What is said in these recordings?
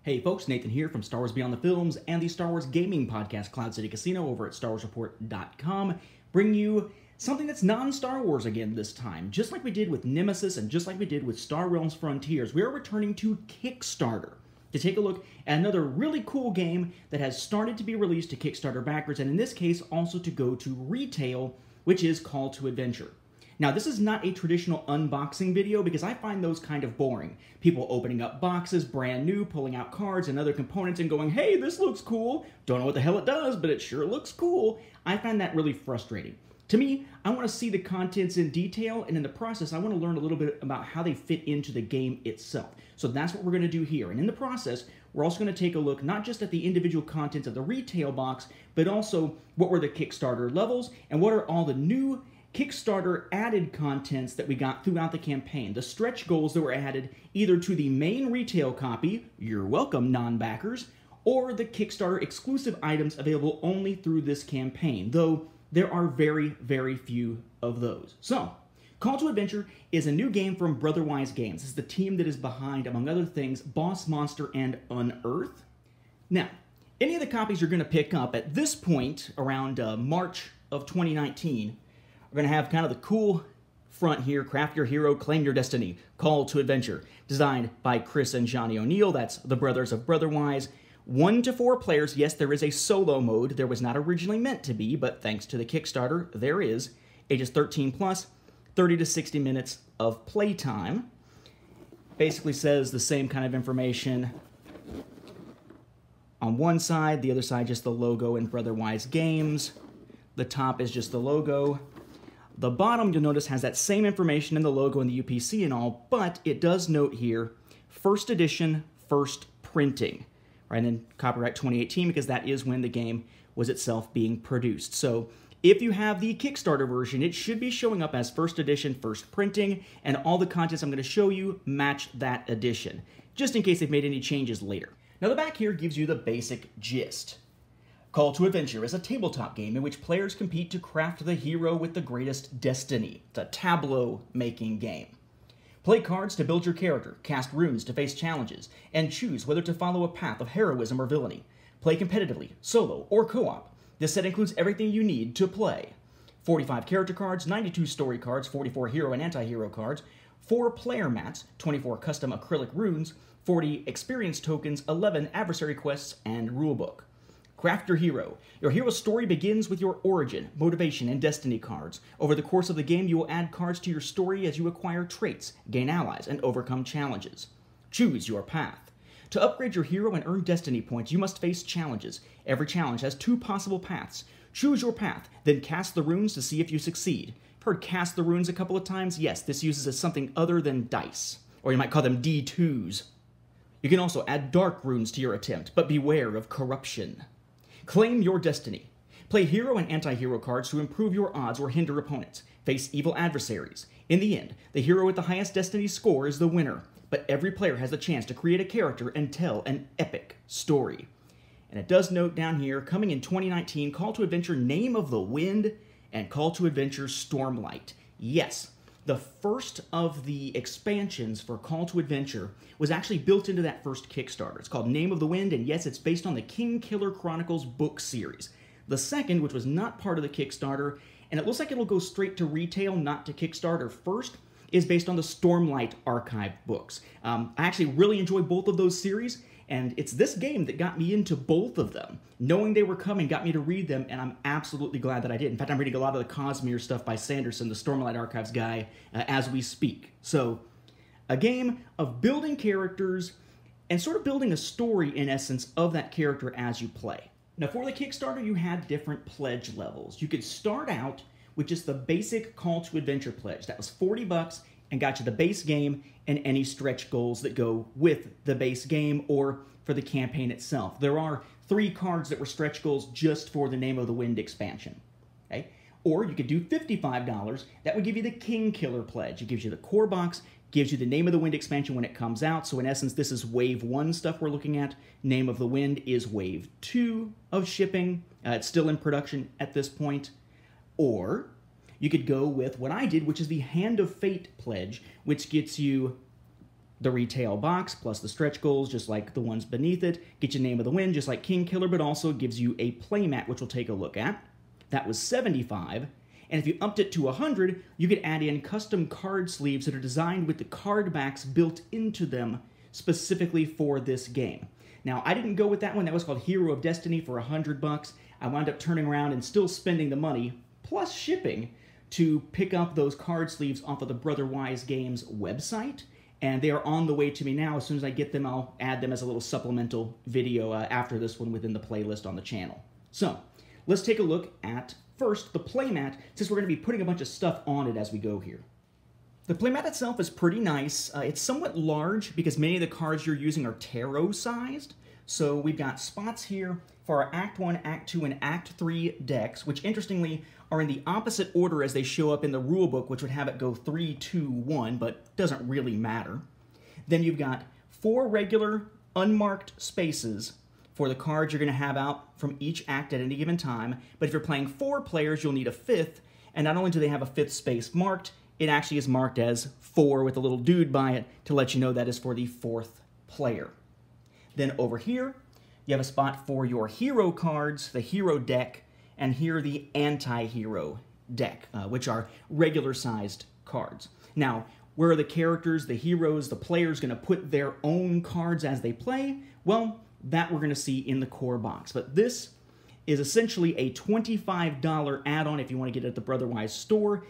Hey folks, Nathan here from Star Wars Beyond the Films and the Star Wars gaming podcast Cloud City Casino over at StarWarsReport.com, bring you something that's non-Star Wars again this time. Just like we did with Nemesis and just like we did with Star Realms Frontiers, we are returning to Kickstarter to take a look at another really cool game that has started to be released to Kickstarter backers, and in this case also to go to retail, which is Call to Adventure. Now, this is not a traditional unboxing video because I find those kind of boring. People opening up boxes, brand new, pulling out cards and other components and going, hey, this looks cool. Don't know what the hell it does, but it sure looks cool. I find that really frustrating. To me, I want to see the contents in detail, and in the process, I want to learn a little bit about how they fit into the game itself. So that's what we're going to do here. And in the process, we're also going to take a look not just at the individual contents of the retail box, but also what were the Kickstarter levels and what are all the new Kickstarter added contents that we got throughout the campaign, the stretch goals that were added either to the main retail copy, you're welcome non-backers, or the Kickstarter exclusive items available only through this campaign, though there are very, very few of those. So, Call to Adventure is a new game from Brotherwise Games. This is the team that is behind, among other things, Boss Monster and Unearth. Now, any of the copies you're going to pick up at this point, around March of 2019, we're going to have kind of the cool front here, Craft Your Hero, Claim Your Destiny, Call to Adventure, designed by Chris and Johnny O'Neill. That's the brothers of Brotherwise. 1 to 4 players. Yes, there is a solo mode. There was not originally meant to be, but thanks to the Kickstarter, there is. Ages 13 plus, 30 to 60 minutes of playtime. Basically says the same kind of information on one side, the other side just the logo and Brotherwise Games. The top is just the logo. The bottom, you'll notice, has that same information in the logo and the UPC and all, but it does note here, first edition, first printing, right? And then copyright 2018, because that is when the game was itself being produced. So if you have the Kickstarter version, it should be showing up as first edition, first printing, and all the contents I'm going to show you match that edition, just in case they've made any changes later. Now the back here gives you the basic gist. Call to Adventure is a tabletop game in which players compete to craft the hero with the greatest destiny. It's a tableau-making game. Play cards to build your character, cast runes to face challenges, and choose whether to follow a path of heroism or villainy. Play competitively, solo, or co-op. This set includes everything you need to play. 45 character cards, 92 story cards, 44 hero and anti-hero cards, 4 player mats, 24 custom acrylic runes, 40 experience tokens, 11 adversary quests, and rulebook. Craft your hero. Your hero's story begins with your origin, motivation, and destiny cards. Over the course of the game, you will add cards to your story as you acquire traits, gain allies, and overcome challenges. Choose your path. To upgrade your hero and earn destiny points, you must face challenges. Every challenge has 2 possible paths. Choose your path, then cast the runes to see if you succeed. I've heard cast the runes a couple of times. Yes, this uses something other than dice, or you might call them D2s. You can also add dark runes to your attempt, but beware of corruption. Claim your destiny. Play hero and anti-hero cards to improve your odds or hinder opponents. Face evil adversaries. In the end, the hero with the highest destiny score is the winner, but every player has the chance to create a character and tell an epic story. And it does note down here, coming in 2019, Call to Adventure Name of the Wind and Call to Adventure Stormlight. Yes, the first of the expansions for Call to Adventure was actually built into that first Kickstarter. It's called Name of the Wind, and yes, it's based on the King Killer Chronicles book series. The second, which was not part of the Kickstarter, and it looks like it'll go straight to retail, not to Kickstarter first, is based on the Stormlight archive books. I actually really enjoy both of those series, and it's this game that got me into both of them. Knowing they were coming got me to read them, and I'm absolutely glad that I did. In fact, I'm reading a lot of the Cosmere stuff by Sanderson, the Stormlight Archives guy, as we speak. So, a game of building characters and sort of building a story, in essence, of that character as you play. Now, for the Kickstarter, you had different pledge levels. You could start out with just the basic Call to Adventure pledge. That was $40 and got you the base game and any stretch goals that go with the base game or for the campaign itself. There are 3 cards that were stretch goals just for the Name of the Wind expansion. Okay? Or you could do $55. That would give you the King Killer pledge. It gives you the core box, gives you the Name of the Wind expansion when it comes out. So in essence, this is Wave 1 stuff we're looking at. Name of the Wind is Wave 2 of shipping. It's still in production at this point. Or you could go with what I did, which is the Hand of Fate pledge, which gets you the retail box, plus the stretch goals, just like the ones beneath it. Get your name of the win, just like King Killer, but also gives you a playmat, which we'll take a look at. That was $75. And if you upped it to $100, you could add in custom card sleeves that are designed with the card backs built into them specifically for this game. Now, I didn't go with that one. That was called Hero of Destiny for $100. I wound up turning around and still spending the money, plus shipping, to pick up those card sleeves off of the Brotherwise Games website. And they are on the way to me now. As soon as I get them, I'll add them as a little supplemental video after this one within the playlist on the channel. So, let's take a look at, first, the playmat, since we're going to be putting a bunch of stuff on it as we go here. The playmat itself is pretty nice. It's somewhat large because many of the cards you're using are tarot-sized. So we've got spots here for our Act 1, Act 2, and Act 3 decks, which interestingly are in the opposite order as they show up in the rulebook, which would have it go 3, 2, 1, but doesn't really matter. Then you've got 4 regular unmarked spaces for the cards you're going to have out from each act at any given time. But if you're playing 4 players, you'll need a 5th, and not only do they have a 5th space marked, it actually is marked as 4 with a little dude by it to let you know that is for the 4th player. Then over here, you have a spot for your hero cards, the hero deck, and here the anti-hero deck, which are regular-sized cards. Now, where are the characters, the heroes, the players going to put their own cards as they play? Well, that we're going to see in the core box. But this is essentially a $25 add-on if you want to get it at the Brotherwise store.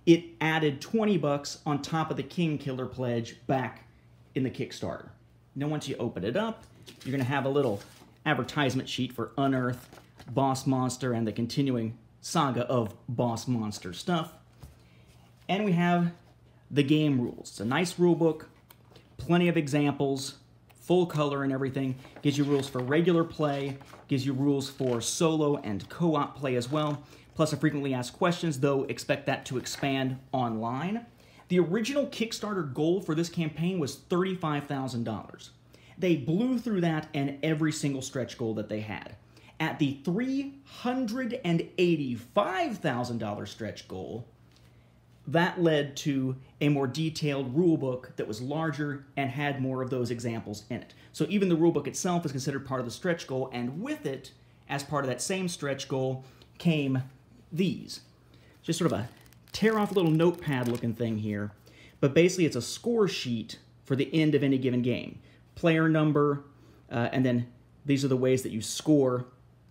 It added $20 on top of the King Killer pledge back in the Kickstarter. Now once you open it up, you're going to have a little advertisement sheet for Unearth, Boss Monster, and the continuing saga of Boss Monster stuff. And we have the game rules. It's a nice rule book, plenty of examples, full color and everything. Gives you rules for regular play, gives you rules for solo and co-op play as well, plus a frequently asked questions, though expect that to expand online. The original Kickstarter goal for this campaign was $35,000. They blew through that and every single stretch goal that they had. At the $385,000 stretch goal, that led to a more detailed rulebook that was larger and had more of those examples in it. So even the rulebook itself is considered part of the stretch goal, and with it, as part of that same stretch goal, came these. Just sort of a tear-off little notepad looking thing here, but basically it's a score sheet for the end of any given game. Player number, and then these are the ways that you score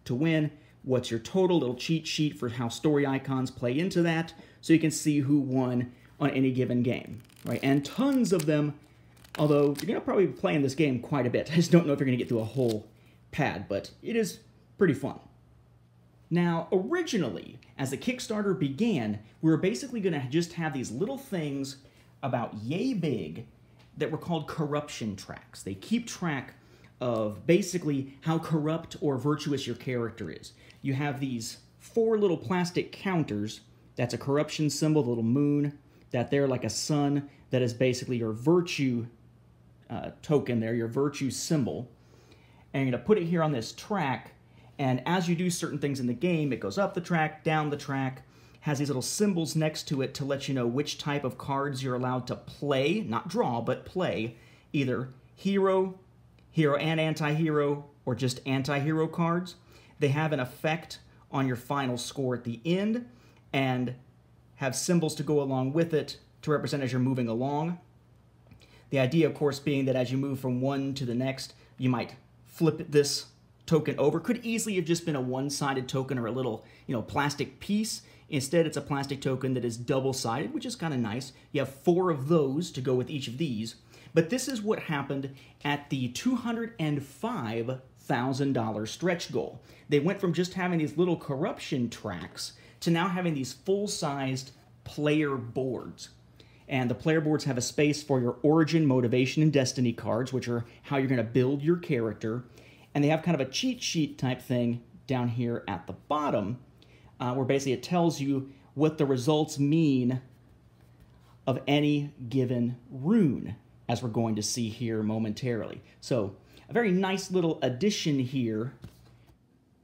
to win. What's your total? Little cheat sheet for how story icons play into that, so you can see who won on any given game, right? And tons of them, although you're going to probably be playing this game quite a bit. I just don't know if you're going to get through a whole pad, but it is pretty fun. Now, originally, as the Kickstarter began, we were basically going to just have these little things about yay big that were called corruption tracks. They keep track of basically how corrupt or virtuous your character is. You have these 4 little plastic counters. That's a corruption symbol, the little moon. That there, like a sun, that is basically your virtue token there, your virtue symbol. And you're going to put it here on this track, and as you do certain things in the game, it goes up the track, down the track, has these little symbols next to it to let you know which type of cards you're allowed to play, not draw, but play, either hero, hero and anti-hero, or just anti-hero cards. They have an effect on your final score at the end, and have symbols to go along with it to represent as you're moving along. The idea, of course, being that as you move from one to the next, you might flip this token over. Could easily have just been a one-sided token or a little, plastic piece. Instead, it's a plastic token that is double-sided, which is kind of nice. You have 4 of those to go with each of these. But this is what happened at the $205,000 stretch goal. They went from just having these little corruption tracks to now having these full-sized player boards. And the player boards have a space for your origin, motivation, and destiny cards, which are how you're going to build your character. And they have kind of a cheat sheet type thing down here at the bottom, where basically it tells you what the results mean of any given rune, as we're going to see here momentarily. So, a very nice little addition here.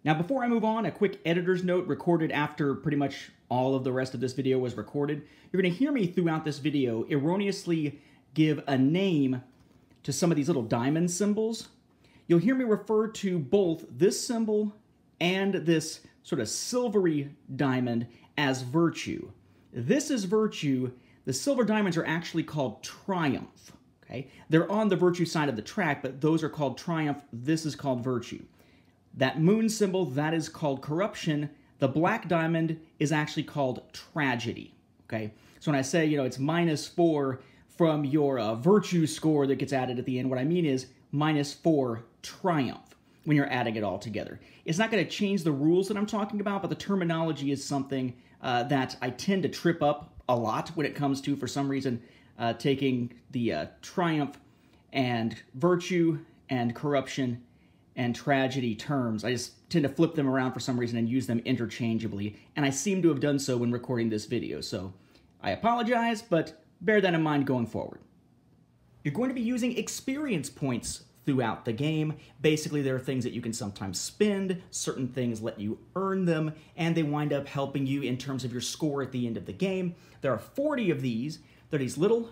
Now, before I move on, a quick editor's note recorded after pretty much all of the rest of this video was recorded. You're going to hear me throughout this video erroneously give a name to some of these little diamond symbols, you'll hear me refer to both this symbol and this sort of silvery diamond as virtue. This is virtue. The silver diamonds are actually called triumph. Okay? They're on the virtue side of the track, but those are called triumph. This is called virtue. That moon symbol, that is called corruption. The black diamond is actually called tragedy. Okay? So when I say, it's -4 from your virtue score that gets added at the end, what I mean is -4 triumph when you're adding it all together. It's not going to change the rules that I'm talking about, but the terminology is something that I tend to trip up a lot when it comes to, for some reason, taking the triumph and virtue and corruption and tragedy terms. I just tend to flip them around for some reason and use them interchangeably, and I seem to have done so when recording this video, so I apologize, but bear that in mind going forward. You're going to be using experience points throughout the game. Basically, there are things that you can sometimes spend, certain things let you earn them, and they wind up helping you in terms of your score at the end of the game. There are 40 of these. They're these little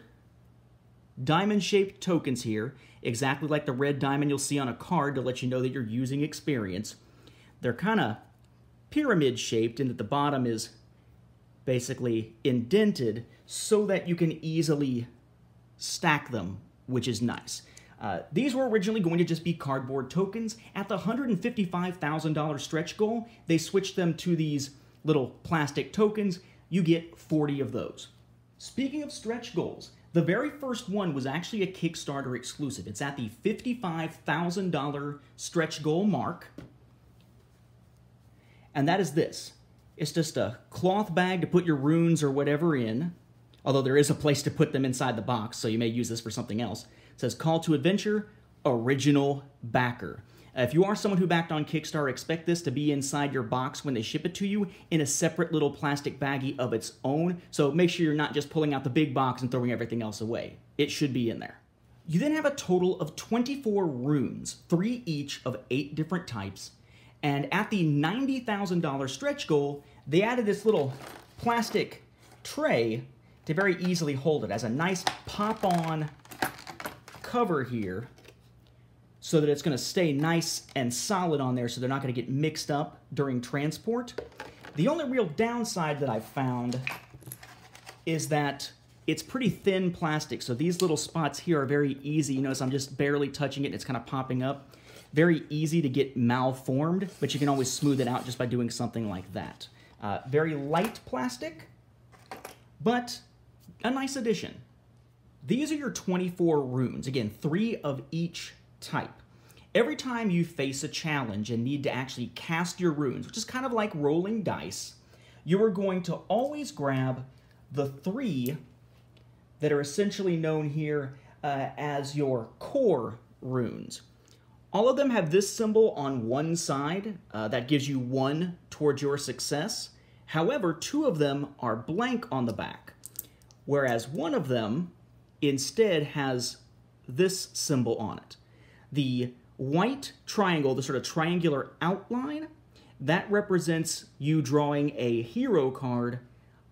diamond-shaped tokens here, exactly like the red diamond you'll see on a card to let you know that you're using experience. They're kind of pyramid-shaped in that the bottom is basically indented so that you can easily stack them, which is nice. These were originally going to just be cardboard tokens. At the $155,000 stretch goal, they switched them to these little plastic tokens. You get 40 of those. Speaking of stretch goals, the very first one was actually a Kickstarter exclusive. It's at the $55,000 stretch goal mark. And that is this. It's just a cloth bag to put your runes or whatever in, although there is a place to put them inside the box, so you may use this for something else. It says, Call to Adventure, Original Backer. If you are someone who backed on Kickstarter, expect this to be inside your box when they ship it to you in a separate little plastic baggie of its own, so make sure you're not just pulling out the big box and throwing everything else away. It should be in there. You then have a total of 24 runes, 3 each of 8 different types, and at the $90,000 stretch goal, they added this little plastic tray to very easily hold it as a nice pop-on cover here so that it's going to stay nice and solid on there so they're not going to get mixed up during transport. The only real downside that I've found is that it's pretty thin plastic, so these little spots here are very easy. You notice I'm just barely touching it and it's kind of popping up. Very easy to get malformed, but you can always smooth it out just by doing something like that. Very light plastic, but a nice addition. These are your 24 runes. Again, 3 of each type. Every time you face a challenge and need to actually cast your runes, which is kind of like rolling dice, you are going to always grab the 3 that are essentially known here as your core runes. All of them have this symbol on one side that gives you 1 towards your success. However, 2 of them are blank on the back, whereas 1 of them instead has this symbol on it. The white triangle, the sort of triangular outline, that represents you drawing a hero card.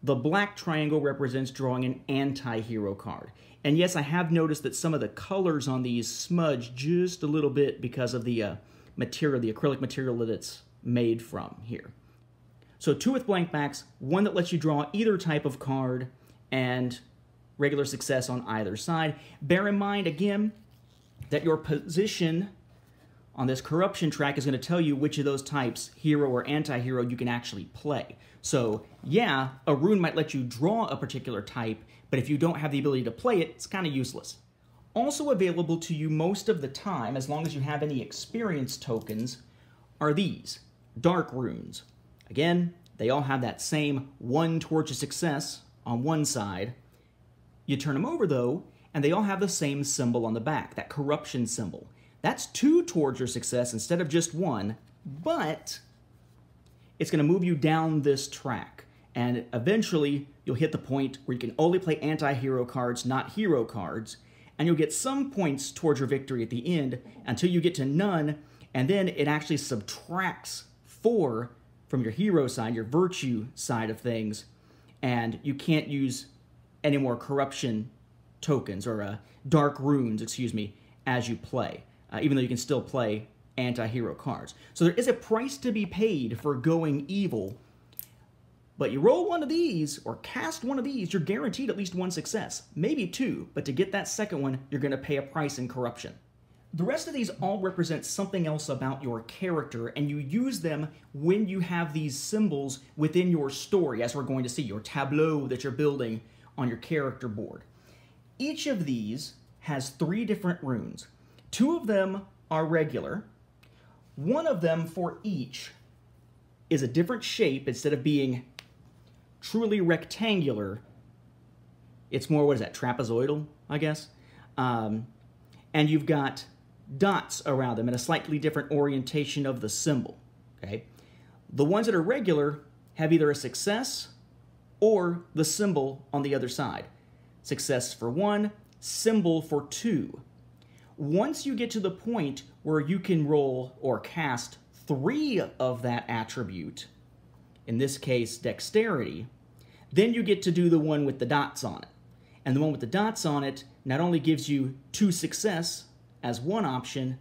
The black triangle represents drawing an anti-hero card. And yes, I have noticed that some of the colors on these smudge just a little bit because of the material, the acrylic material that it's made from here. So 2 with blank backs, 1 that lets you draw either type of card, and regular success on either side. Bear in mind, again, that your position on this corruption track is going to tell you which of those types, hero or anti-hero, you can actually play. So, yeah, a rune might let you draw a particular type, but if you don't have the ability to play it, it's kind of useless. Also available to you most of the time, as long as you have any experience tokens, are these, dark runes. Again, they all have that same 1 towards your success on one side. You turn them over, though, and they all have the same symbol on the back, that corruption symbol. That's 2 towards your success instead of just 1, but it's going to move you down this track. And eventually, you'll hit the point where you can only play anti-hero cards, not hero cards, and you'll get some points towards your victory at the end until you get to none, and then it actually subtracts 4 from your hero side, your virtue side of things, and you can't use any more corruption tokens, or dark runes, excuse me, as you play, even though you can still play anti-hero cards. So there is a price to be paid for going evil, but you roll one of these, or cast one of these, you're guaranteed at least one success, maybe two, but to get that second one, you're going to pay a price in corruption. The rest of these all represent something else about your character, and you use them when you have these symbols within your story, as we're going to see, your tableau that you're building on your character board. Each of these has 3 different runes. 2 of them are regular. One of them for each is a different shape. Instead of being truly rectangular, it's more, what is that, trapezoidal, I guess? And you've got dots around them and a slightly different orientation of the symbol, okay? The ones that are regular have either a success or the symbol on the other side. Success for 1, symbol for 2. Once you get to the point where you can roll or cast 3 of that attribute, in this case dexterity, then you get to do the one with the dots on it. And the one with the dots on it not only gives you 2 success as one option,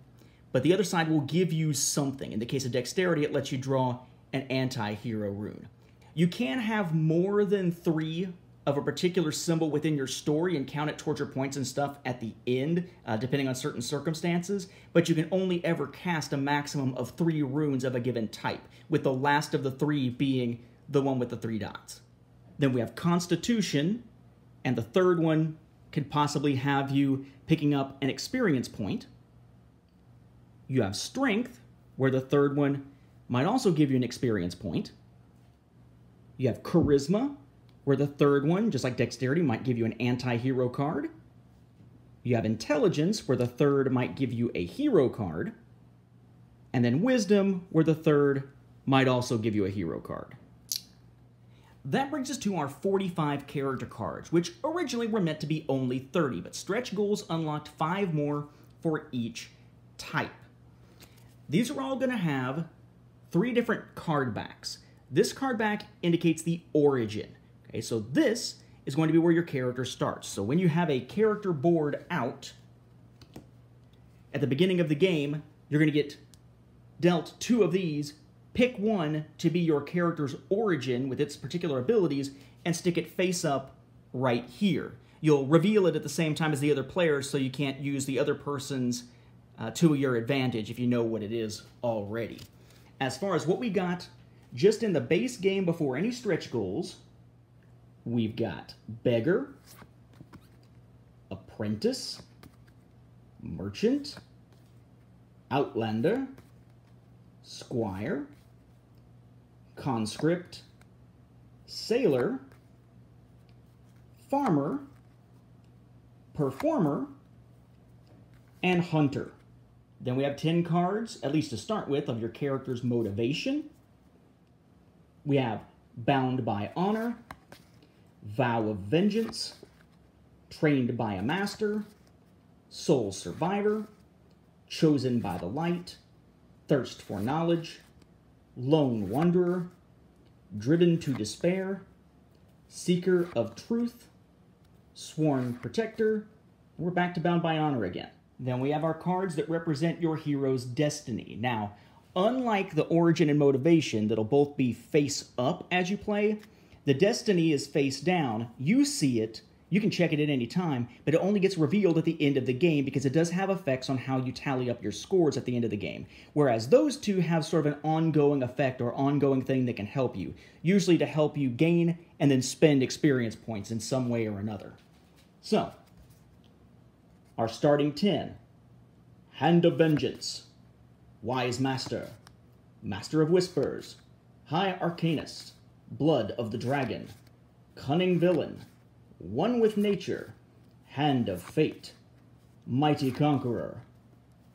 but the other side will give you something. In the case of dexterity, it lets you draw an anti-hero rune. You can have more than 3 of a particular symbol within your story and count it towards your points and stuff at the end, depending on certain circumstances, but you can only ever cast a maximum of 3 runes of a given type, with the last of the 3 being the one with the 3 dots. Then we have Constitution, and the third one could possibly have you picking up an experience point. You have Strength, where the third one might also give you an experience point. You have Charisma, where the third one, just like Dexterity, might give you an anti-hero card. You have Intelligence, where the third might give you a hero card. And then Wisdom, where the third might also give you a hero card. That brings us to our 45 character cards, which originally were meant to be only 30, but stretch goals unlocked 5 more for each type. These are all going to have 3 different card backs. This card back indicates the origin. Okay, so this is going to be where your character starts. So when you have a character board out, at the beginning of the game, you're going to get dealt 2 of these. Pick one to be your character's origin with its particular abilities and stick it face up right here. You'll reveal it at the same time as the other players, so you can't use the other person's to your advantage if you know what it is already. As far as what we got just in the base game before any stretch goals, we've got Beggar, Apprentice, Merchant, Outlander, Squire, Conscript, Sailor, Farmer, Performer, and Hunter. Then we have 10 cards, at least to start with, of your character's motivation. We have Bound by Honor, Vow of Vengeance, Trained by a Master, Soul Survivor, Chosen by the Light, Thirst for Knowledge, Lone Wanderer, Driven to Despair, Seeker of Truth, Sworn Protector. We're back to Bound by Honor again. Then we have our cards that represent your hero's destiny. Now, unlike the origin and motivation that'll both be face up as you play, the destiny is face down. You see it, you can check it at any time, but it only gets revealed at the end of the game because it does have effects on how you tally up your scores at the end of the game. Whereas those two have sort of an ongoing effect or ongoing thing that can help you, usually to help you gain and then spend experience points in some way or another. So, our starting 10. Hand of Vengeance, Wise Master, Master of Whispers, High Arcanist, Blood of the Dragon, Cunning Villain, One with Nature, Hand of Fate, Mighty Conqueror,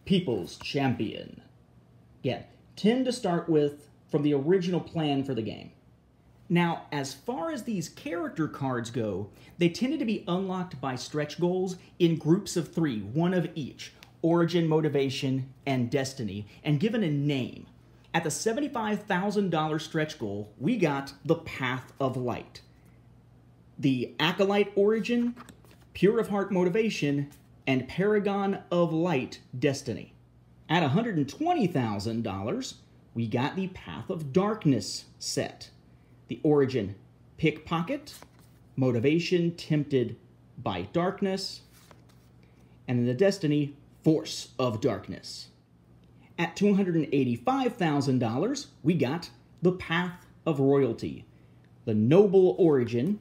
People's Champion. Again, 10 to start with from the original plan for the game. Now, as far as these character cards go, they tended to be unlocked by stretch goals in groups of 3, one of each, origin, motivation, and destiny, and given a name. At the $75,000 stretch goal, we got the Path of Light. The Acolyte origin, Pure of Heart Motivation, and Paragon of Light Destiny. At $120,000, we got the Path of Darkness set. The Origin, Pickpocket, Motivation, Tempted by Darkness, and then the Destiny, Force of Darkness. At $285,000, we got the Path of Royalty, the Noble Origin,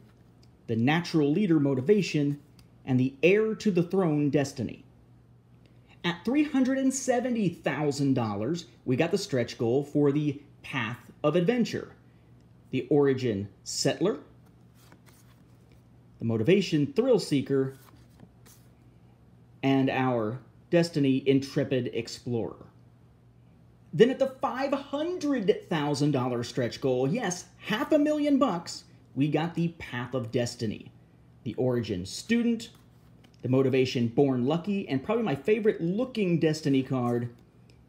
the Natural Leader Motivation, and the Heir to the Throne Destiny. At $370,000, we got the stretch goal for the Path of Adventure, the Origin Settler, the Motivation Thrill Seeker, and our Destiny Intrepid Explorer. Then at the $500,000 stretch goal, yes, $500,000, we got the Path of Destiny, the Origin Student, the Motivation Born Lucky, and probably my favorite looking Destiny card,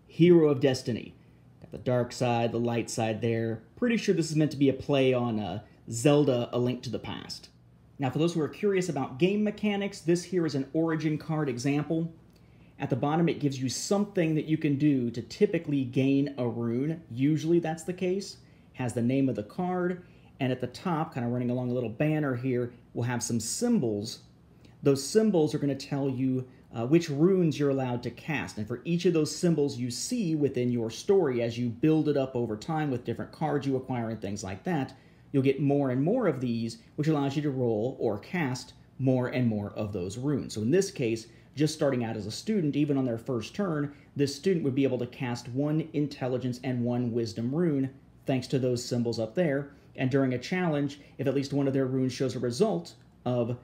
Hero of Destiny. Got the dark side, the light side there. Pretty sure this is meant to be a play on Zelda, A Link to the Past. Now, for those who are curious about game mechanics, this here is an Origin card example. At the bottom, it gives you something that you can do to typically gain a rune. Usually that's the case. Has the name of the card, and at the top, kind of running along a little banner here, we'll have some symbols. Those symbols are going to tell you which runes you're allowed to cast, and for each of those symbols you see within your story as you build it up over time with different cards you acquire and things like that, you'll get more and more of these, which allows you to roll or cast more and more of those runes. So in this case, just starting out as a student, even on their first turn, this student would be able to cast 1 Intelligence and 1 Wisdom rune, thanks to those symbols up there. And during a challenge, if at least one of their runes shows a result of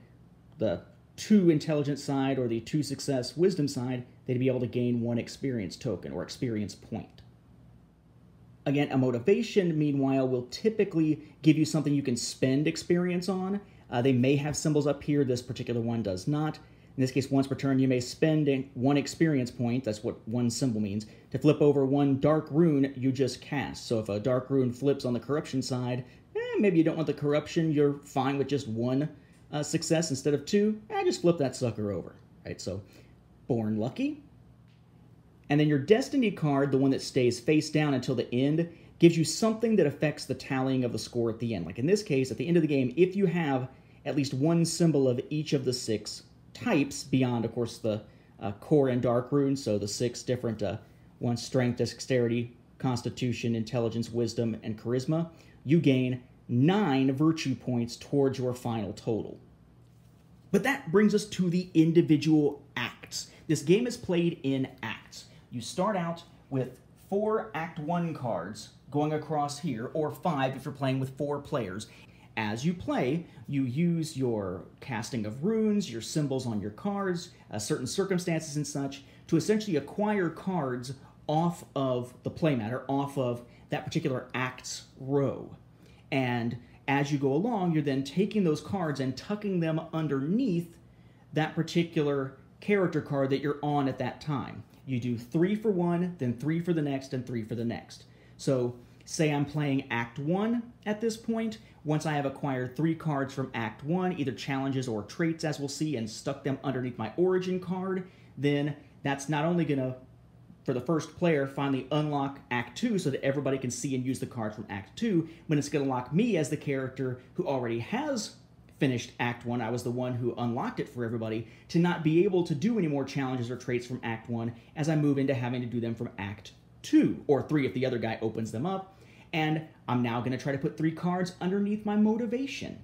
the 2 Intelligence side or the 2 Success Wisdom side, they'd be able to gain 1 experience token or experience point. Again, a Motivation, meanwhile, will typically give you something you can spend experience on. They may have symbols up here. This particular one does not. In this case, once per turn, you may spend 1 experience point, that's what 1 symbol means, to flip over 1 dark rune you just cast. So if a dark rune flips on the corruption side, maybe you don't want the corruption, you're fine with just 1 success instead of 2, just flip that sucker over. Right? So, Born Lucky. And then your Destiny card, the one that stays face down until the end, gives you something that affects the tallying of the score at the end. Like in this case, at the end of the game, if you have at least 1 symbol of each of the 6 types, beyond, of course, the core and dark runes, so the 6 different ones, strength, dexterity, constitution, intelligence, wisdom, and charisma, you gain 9 virtue points towards your final total. But that brings us to the individual acts. This game is played in acts. You start out with 4 Act 1 cards going across here, or 5 if you're playing with 4 players. As you play, you use your casting of runes, your symbols on your cards, certain circumstances and such, to essentially acquire cards off of the playmat, or off of that particular act's row. And as you go along, you're then taking those cards and tucking them underneath that particular character card that you're on at that time. You do 3 for one, then 3 for the next, and 3 for the next. So, say I'm playing Act 1 at this point. Once I have acquired 3 cards from Act 1, either challenges or traits, as we'll see, and stuck them underneath my Origin card, then that's not only going to, for the first player, finally unlock Act 2 so that everybody can see and use the cards from Act 2, but it's going to lock me as the character who already has finished Act 1, I was the one who unlocked it for everybody, to not be able to do any more challenges or traits from Act 1 as I move into having to do them from Act 2, or 3 if the other guy opens them up. And I'm now going to try to put 3 cards underneath my Motivation.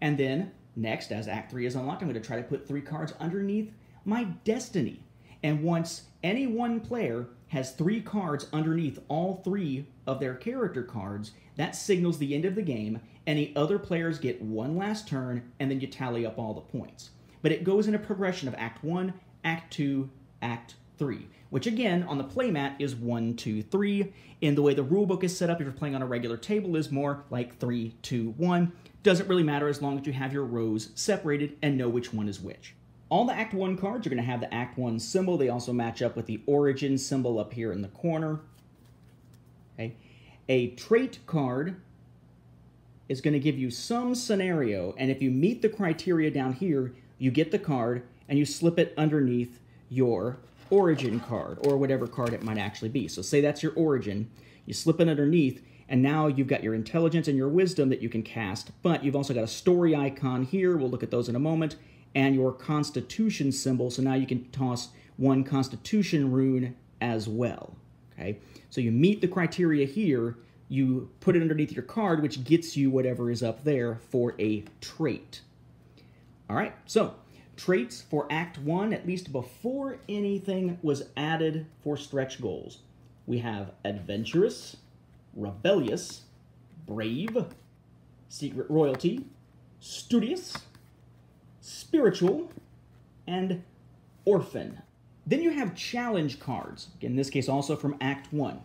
And then, next, as Act 3 is unlocked, I'm going to try to put 3 cards underneath my Destiny. And once any one player has 3 cards underneath all 3 of their character cards, that signals the end of the game. Any other players get 1 last turn, and then you tally up all the points. But it goes in a progression of Act 1, Act 2, Act 3, which again, on the playmat is 1, 2, 3. In the way the rulebook is set up, if you're playing on a regular table, is more like 3, 2, 1. Doesn't really matter as long as you have your rows separated and know which one is which. All the Act 1 cards are going to have the Act 1 symbol. They also match up with the Origin symbol up here in the corner. Okay. A trait card is going to give you some scenario, and if you meet the criteria down here, you get the card, and you slip it underneath your origin card, or whatever card it might actually be. So say that's your origin, you slip it underneath, and now you've got your intelligence and your wisdom that you can cast, but you've also got a story icon here, we'll look at those in a moment, and your constitution symbol, so now you can toss one constitution rune as well, okay? So you meet the criteria here, you put it underneath your card, which gets you whatever is up there for a trait. All right, so traits for Act 1, at least before anything was added for stretch goals. We have adventurous, rebellious, brave, secret royalty, studious, spiritual, and orphan. Then you have challenge cards, in this case also from Act 1.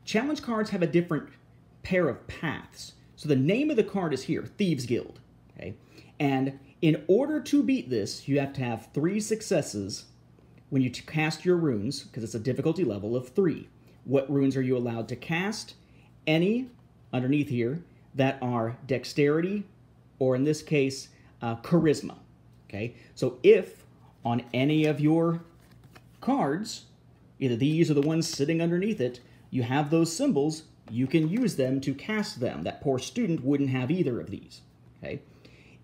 Challenge cards have a different pair of paths. So the name of the card is here, Thieves Guild, okay? And in order to beat this, you have to have 3 successes when you cast your runes, because it's a difficulty level of 3. What runes are you allowed to cast? Any, underneath here, that are dexterity, or in this case, charisma, okay? So if on any of your cards, either these or the ones sitting underneath it, you have those symbols, you can use them to cast them. That poor student wouldn't have either of these, okay?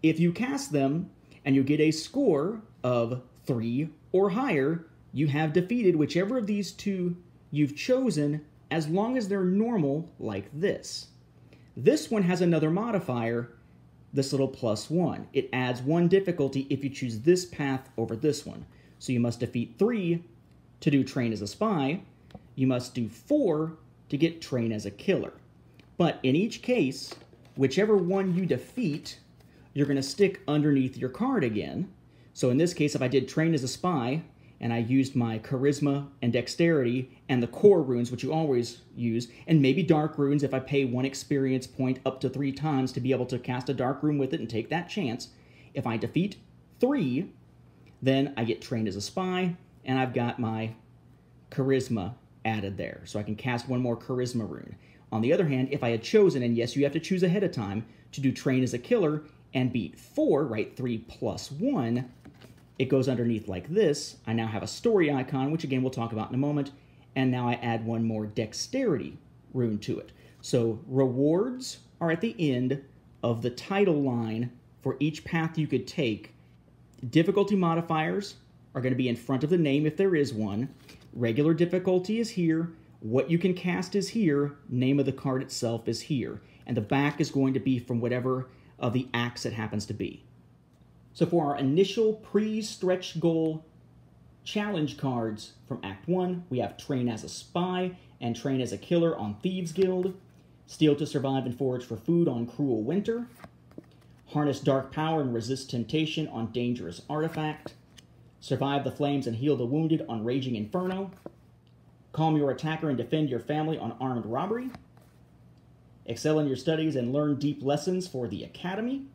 If you cast them and you get a score of 3 or higher, you have defeated whichever of these 2 you've chosen, as long as they're normal like this. This one has another modifier, this little +1. It adds 1 difficulty if you choose this path over this one. So you must defeat 3 to do train as a spy. You must do 4 to get train as a killer. But in each case, whichever one you defeat, you're going to stick underneath your card again. So in this case, if I did train as a spy, and I used my charisma and dexterity and the core runes, which you always use, and maybe dark runes if I pay 1 experience point up to 3 times to be able to cast a dark rune with it and take that chance. If I defeat 3, then I get trained as a spy, and I've got my charisma added there. So I can cast 1 more charisma rune. On the other hand, if I had chosen, and yes, you have to choose ahead of time, to do train as a killer and beat 4, right, 3 + 1, it goes underneath like this. I now have a story icon, which again we'll talk about in a moment, and now I add 1 more dexterity rune to it. So rewards are at the end of the title line for each path you could take. Difficulty modifiers are going to be in front of the name if there is one. Regular difficulty is here. What you can cast is here. Name of the card itself is here. And the back is going to be from whatever of the acts it happens to be. So for our initial pre-stretch goal challenge cards from Act 1, we have Train as a Spy and Train as a Killer on Thieves Guild, Steal to Survive and Forage for Food on Cruel Winter, Harness Dark Power and Resist Temptation on Dangerous Artifact, Survive the Flames and Heal the Wounded on Raging Inferno, Calm your attacker and defend your family on Armed Robbery, Excel in your studies and learn deep lessons for the Academy,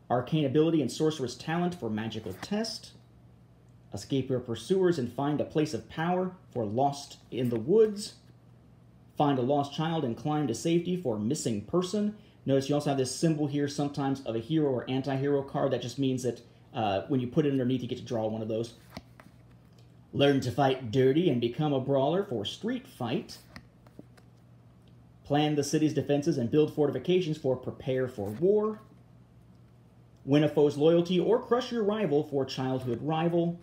Arcane Ability and Sorceress Talent for Magical Test, Escape your pursuers and find a place of power for Lost in the Woods, Find a lost child and climb to safety for Missing Person. Notice you also have this symbol here sometimes of a hero or anti-hero card. That just means that when you put it underneath, you get to draw one of those. Learn to fight dirty and become a brawler for Street Fight. Plan the city's defenses and build fortifications for Prepare for War. Win a foe's loyalty or crush your rival for Childhood Rival.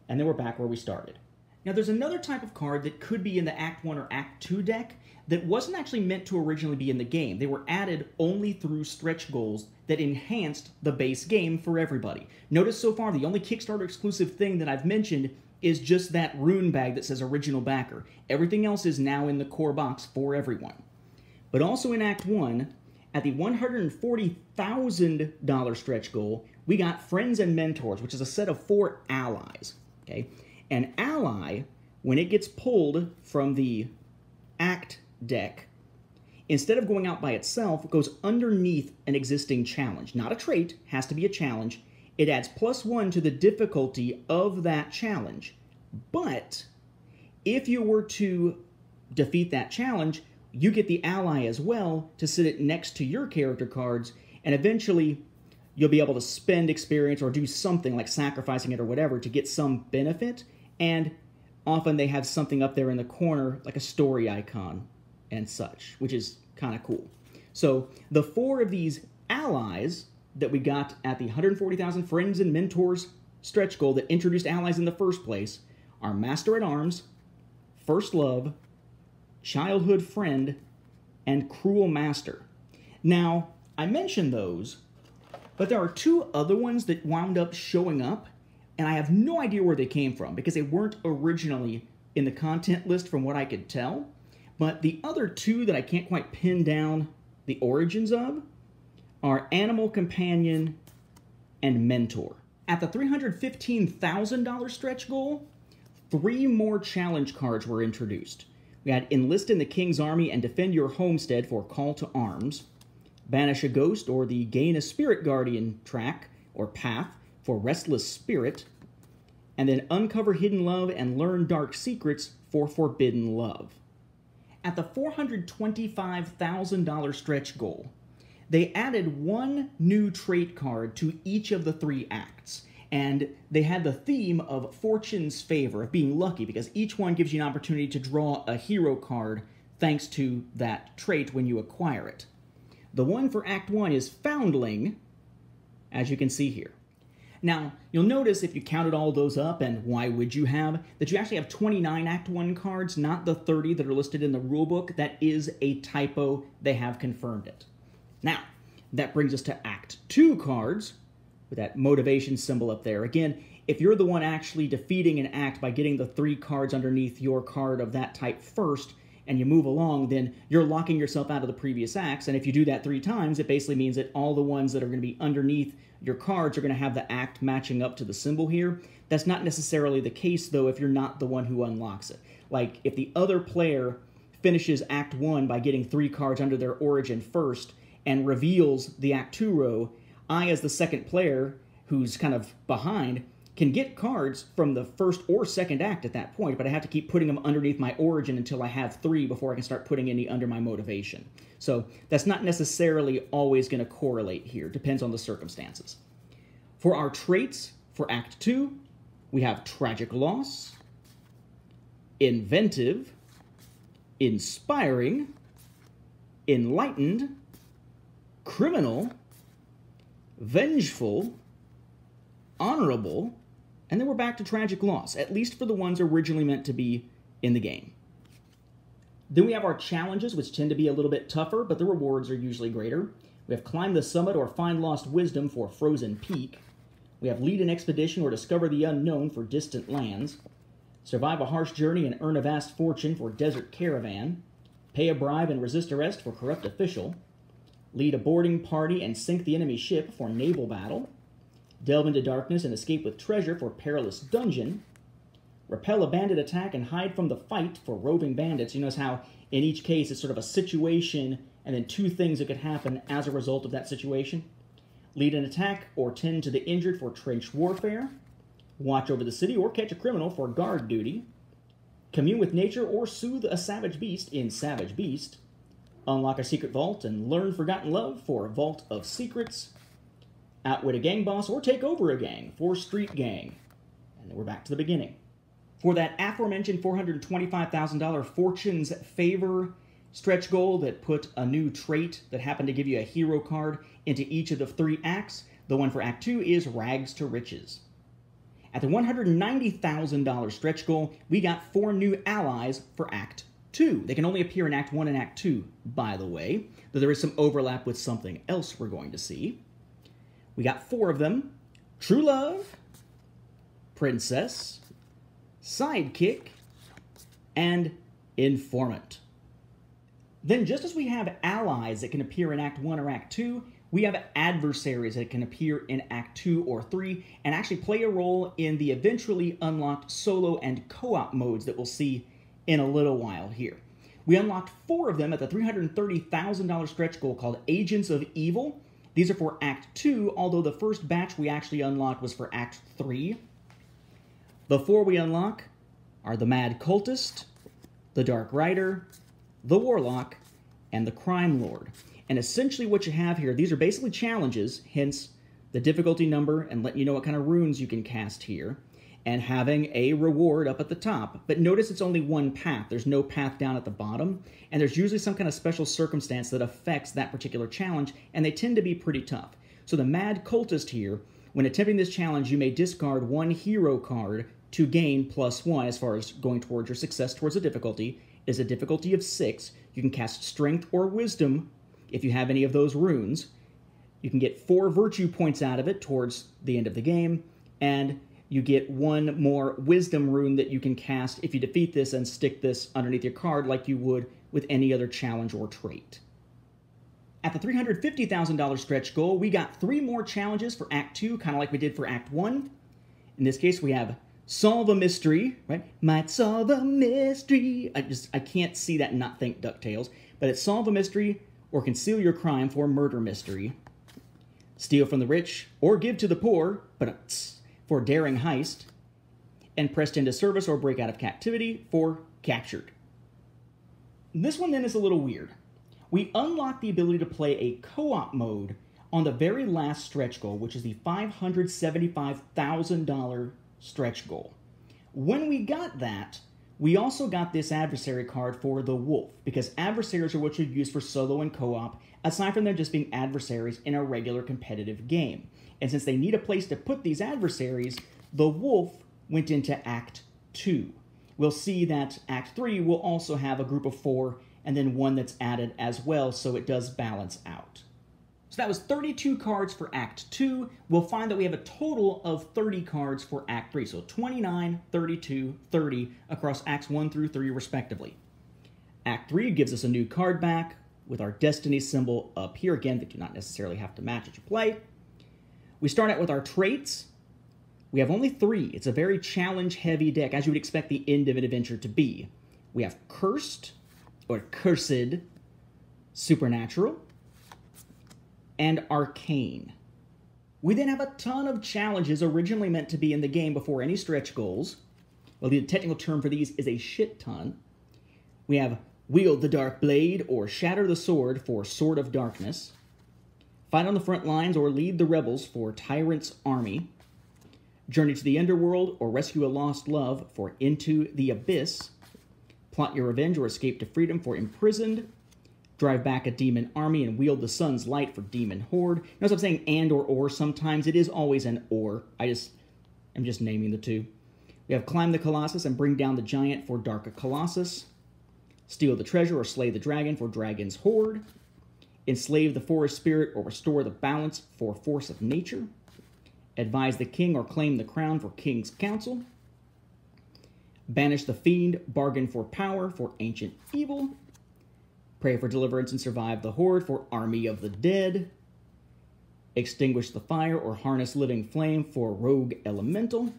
And then we're back where we started. Now there's another type of card that could be in the Act 1 or Act 2 deck that wasn't actually meant to originally be in the game. They were added only through stretch goals that enhanced the base game for everybody. Notice so far the only Kickstarter exclusive thing that I've mentioned is just that rune bag that says original backer. Everything else is now in the core box for everyone. But also in Act 1, at the $140,000 stretch goal, we got Friends and Mentors, which is a set of 4 allies. Okay? An ally, when it gets pulled from the Act deck, instead of going out by itself, it goes underneath an existing challenge. Not a trait, has to be a challenge. It adds +1 to the difficulty of that challenge. But if you were to defeat that challenge, you get the ally as well to sit it next to your character cards, and eventually you'll be able to spend experience or do something like sacrificing it or whatever to get some benefit, and often they have something up there in the corner like a story icon and such, which is kind of cool. So the 4 of these allies that we got at the 140,000 Friends and Mentors stretch goal that introduced allies in the first place are Master at Arms, First Love, Childhood Friend, and Cruel Master. Now, I mentioned those, but there are 2 other ones that wound up showing up, and I have no idea where they came from because they weren't originally in the content list from what I could tell. But the other 2 that I can't quite pin down the origins of are Animal Companion and Mentor. At the $315,000 stretch goal, 3 more challenge cards were introduced. We had Enlist in the King's Army and Defend Your Homestead for Call to Arms, Banish a Ghost or the Gain a Spirit Guardian track or path for Restless Spirit, and then Uncover Hidden Love and Learn Dark Secrets for Forbidden Love. At the $425,000 stretch goal, they added 1 new trait card to each of the 3 acts, and they had the theme of Fortune's Favor, of being lucky, because each one gives you an opportunity to draw a hero card thanks to that trait when you acquire it. The one for Act 1 is Foundling, as you can see here. Now, you'll notice if you counted all those up, and why would you have, that you actually have 29 Act 1 cards, not the 30 that are listed in the rulebook. That is a typo. They have confirmed it. Now, that brings us to Act 2 cards, with that motivation symbol up there. Again, if you're the one actually defeating an act by getting the 3 cards underneath your card of that type first, and you move along, then you're locking yourself out of the previous acts, and if you do that 3 times, it basically means that all the ones that are going to be underneath your cards are going to have the act matching up to the symbol here. That's not necessarily the case, though, if you're not the one who unlocks it. Like, if the other player finishes Act 1 by getting 3 cards under their origin first and reveals the Act 2 row, I, as the second player, who's kind of behind, can get cards from the first or second act at that point, but I have to keep putting them underneath my origin until I have 3 before I can start putting any under my motivation. So that's not necessarily always going to correlate here. Depends on the circumstances. For our traits for Act 2, we have Tragic Loss, Inventive, Inspiring, Enlightened, Criminal, Vengeful, Honorable, and then we're back to Tragic Loss, at least for the ones originally meant to be in the game. Then we have our challenges, which tend to be a little bit tougher, but the rewards are usually greater. We have Climb the Summit or Find Lost Wisdom for Frozen Peak. We have Lead an Expedition or Discover the Unknown for Distant Lands. Survive a Harsh Journey and Earn a Vast Fortune for Desert Caravan. Pay a Bribe and Resist Arrest for Corrupt Official. Lead a Boarding Party and Sink the Enemy Ship for Naval Battle. Delve into Darkness and Escape with Treasure for Perilous Dungeon. Repel a bandit attack and hide from the fight for Roving Bandits. You notice how in each case it's sort of a situation and then 2 things that could happen as a result of that situation. Lead an attack or tend to the injured for Trench Warfare. Watch over the city or catch a criminal for Guard Duty. Commune with nature or soothe a savage beast in Savage Beast. Unlock a secret vault and learn Forgotten Love for Vault of Secrets. Outwit a gang boss or take over a gang for Street Gang. And then we're back to the beginning. For that aforementioned $425,000 Fortune's Favor stretch goal that put a new trait that happened to give you a hero card into each of the 3 acts, the one for Act 2 is Rags to Riches. At the $190,000 stretch goal, we got 4 new allies for Act 2. They can only appear in Act 1 and Act 2, by the way, though there is some overlap with something else we're going to see. We got 4 of them: True Love, Princess, Sidekick, and Informant. Then, just as we have allies that can appear in Act 1 or Act 2, we have adversaries that can appear in Act 2 or 3 and actually play a role in the eventually unlocked solo and co-op modes that we'll see in a little while here. We unlocked 4 of them at the $330,000 stretch goal called Agents of Evil. These are for Act 2, although the first batch we actually unlocked was for Act 3. The 4 we unlock are the Mad Cultist, the Dark Rider, the Warlock, and the Crime Lord. And essentially what you have here, these are basically challenges, hence the difficulty number and letting you know what kind of runes you can cast here, and having a reward up at the top. But notice it's only one path. There's no path down at the bottom, and there's usually some kind of special circumstance that affects that particular challenge, and they tend to be pretty tough. So the Mad Cultist here, when attempting this challenge, you may discard one hero card to gain +1 as far as going towards your success towards the difficulty. It is a difficulty of 6. You can cast Strength or Wisdom if you have any of those runes. You can get 4 virtue points out of it towards the end of the game, and you get 1 more wisdom rune that you can cast if you defeat this and stick this underneath your card like you would with any other challenge or trait. At the $350,000 stretch goal, we got 3 more challenges for Act 2, kind of like we did for Act 1. In this case, we have Solve a Mystery, right? Might solve a mystery. I can't see that and not think DuckTales. But it's Solve a Mystery or Conceal Your Crime for Murder Mystery. Steal from the Rich or Give to the Poor, but for Daring Heist. And Pressed into Service or Break Out of Captivity for Captured. This one then is a little weird. We unlock the ability to play a co-op mode on the very last stretch goal, which is the $575,000 stretch goal. When we got that, we also got this adversary card for the Wolf, because adversaries are what you use for solo and co-op, aside from them just being adversaries in a regular competitive game. And since they need a place to put these adversaries, the Wolf went into Act 2. We'll see that Act 3 will also have a group of 4 and then 1 that's added as well, so it does balance out. So that was 32 cards for Act 2. We'll find that we have a total of 30 cards for Act 3, so 29, 32, 30 across Acts 1 through 3 respectively. Act 3 gives us a new card back with our Destiny symbol up here. Again, they do not necessarily have to match as you play. We start out with our traits. We have only 3. It's a very challenge-heavy deck, as you would expect the end of an adventure to be. We have Cursed, or Cursed, Supernatural, and Arcane. We then have a ton of challenges originally meant to be in the game before any stretch goals. Well, the technical term for these is a shit ton. We have Wield the Dark Blade, or Shatter the Sword for Sword of Darkness. Fight on the Front Lines, or Lead the Rebels for Tyrant's Army. Journey to the Underworld, or Rescue a Lost Love for Into the Abyss. Plot Your Revenge, or Escape to Freedom for Imprisoned. Drive back a demon army and wield the sun's light for Demon Horde. Notice I'm saying and or sometimes. It is always an or. I'm just naming the two. We have Climb the Colossus and Bring Down the Giant for Dark Colossus. Steal the Treasure or Slay the Dragon for Dragon's Horde. Enslave the Forest Spirit or Restore the Balance for Force of Nature. Advise the King or Claim the Crown for King's Council. Banish the Fiend, Bargain for Power for Ancient Evil. Pray for Deliverance and Survive the Horde for Army of the Dead. Extinguish the Fire or Harness Living Flame for Rogue Elemental.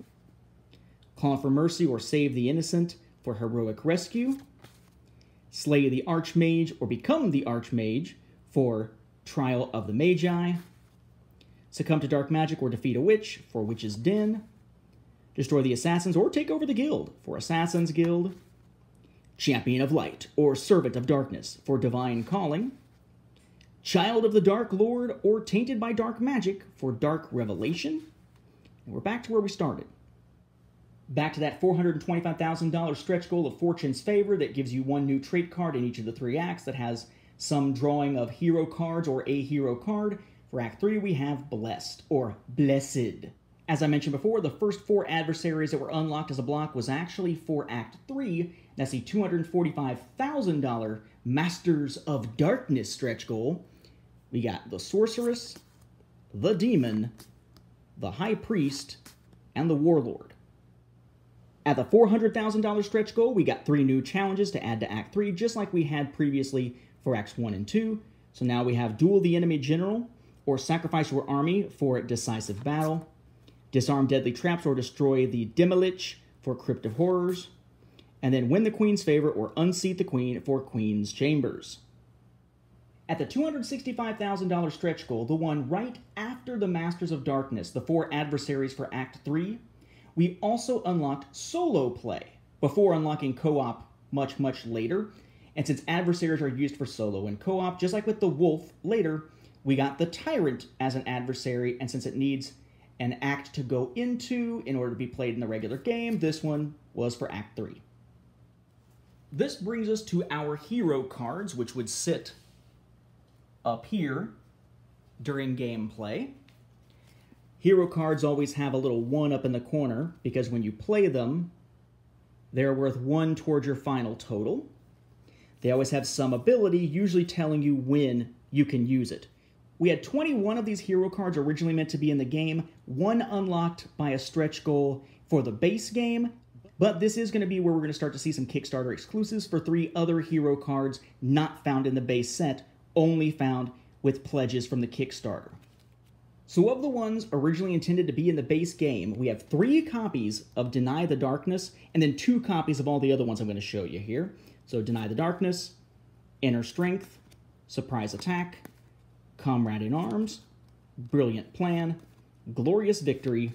Call for Mercy or Save the Innocent for Heroic Rescue. Slay the Archmage or Become the Archmage for Trial of the Magi. Succumb to Dark Magic or Defeat a Witch for Witch's Den. Destroy the Assassins or Take over the Guild for Assassin's Guild. Champion of Light or Servant of Darkness for Divine Calling. Child of the Dark Lord or Tainted by Dark Magic for Dark Revelation. And we're back to where we started. Back to that $425,000 stretch goal of Fortune's Favor that gives you 1 new trait card in each of the 3 acts that has some drawing of hero cards or a hero card. For Act 3, we have Blessed or Blessed. As I mentioned before, the first 4 adversaries that were unlocked as a block was actually for Act 3. That's the $245,000 Masters of Darkness stretch goal. We got the Sorceress, the Demon, the High Priest, and the Warlord. At the $400,000 stretch goal, we got 3 new challenges to add to Act 3, just like we had previously for Acts 1 and 2. So now we have Duel the Enemy General, or Sacrifice Your Army for Decisive Battle. Disarm Deadly Traps or Destroy the Demilich for Crypt of Horrors. And then Win the Queen's Favor or Unseat the Queen for Queen's Chambers. At the $265,000 stretch goal, the one right after the Masters of Darkness, the 4 adversaries for Act 3, we also unlocked solo play before unlocking co-op much, much later. And since adversaries are used for solo and co-op, just like with the Wolf later, We got the Tyrant as an adversary, and since it needs an act to go into in order to be played in the regular game, this one was for Act 3. This brings us to our hero cards, which would sit up here during gameplay. Hero cards always have a little 1 up in the corner, because when you play them, they're worth 1 towards your final total. They always have some ability, usually telling you when you can use it. We had 21 of these hero cards originally meant to be in the game, 1 unlocked by a stretch goal for the base game, but this is going to be where we're going to start to see some Kickstarter exclusives for 3 other hero cards not found in the base set, only found with pledges from the Kickstarter. So of the ones originally intended to be in the base game, we have 3 copies of Deny the Darkness, and then 2 copies of all the other ones I'm going to show you here. So Deny the Darkness, Inner Strength, Surprise Attack, Comrade in Arms, Brilliant Plan, Glorious Victory,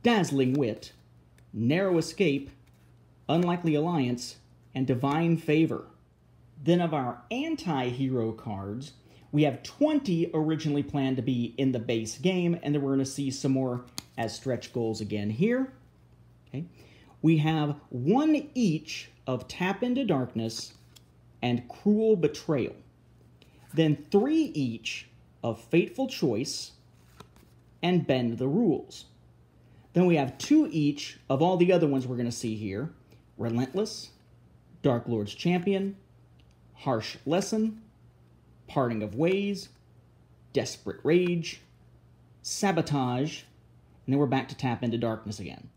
Dazzling Wit, Narrow Escape, Unlikely Alliance, and Divine Favor. Then of our anti-hero cards, we have 20 originally planned to be in the base game, and then we're going to see some more as stretch goals again here. Okay. We have 1 each of Tap into Darkness and Cruel Betrayal. Then 3 each of Fateful Choice and Bend the Rules. Then we have 2 each of all the other ones we're going to see here. Relentless, Dark Lord's Champion, Harsh Lesson, Parting of Ways, Desperate Rage, Sabotage, and then we're back to Tap into Darkness again.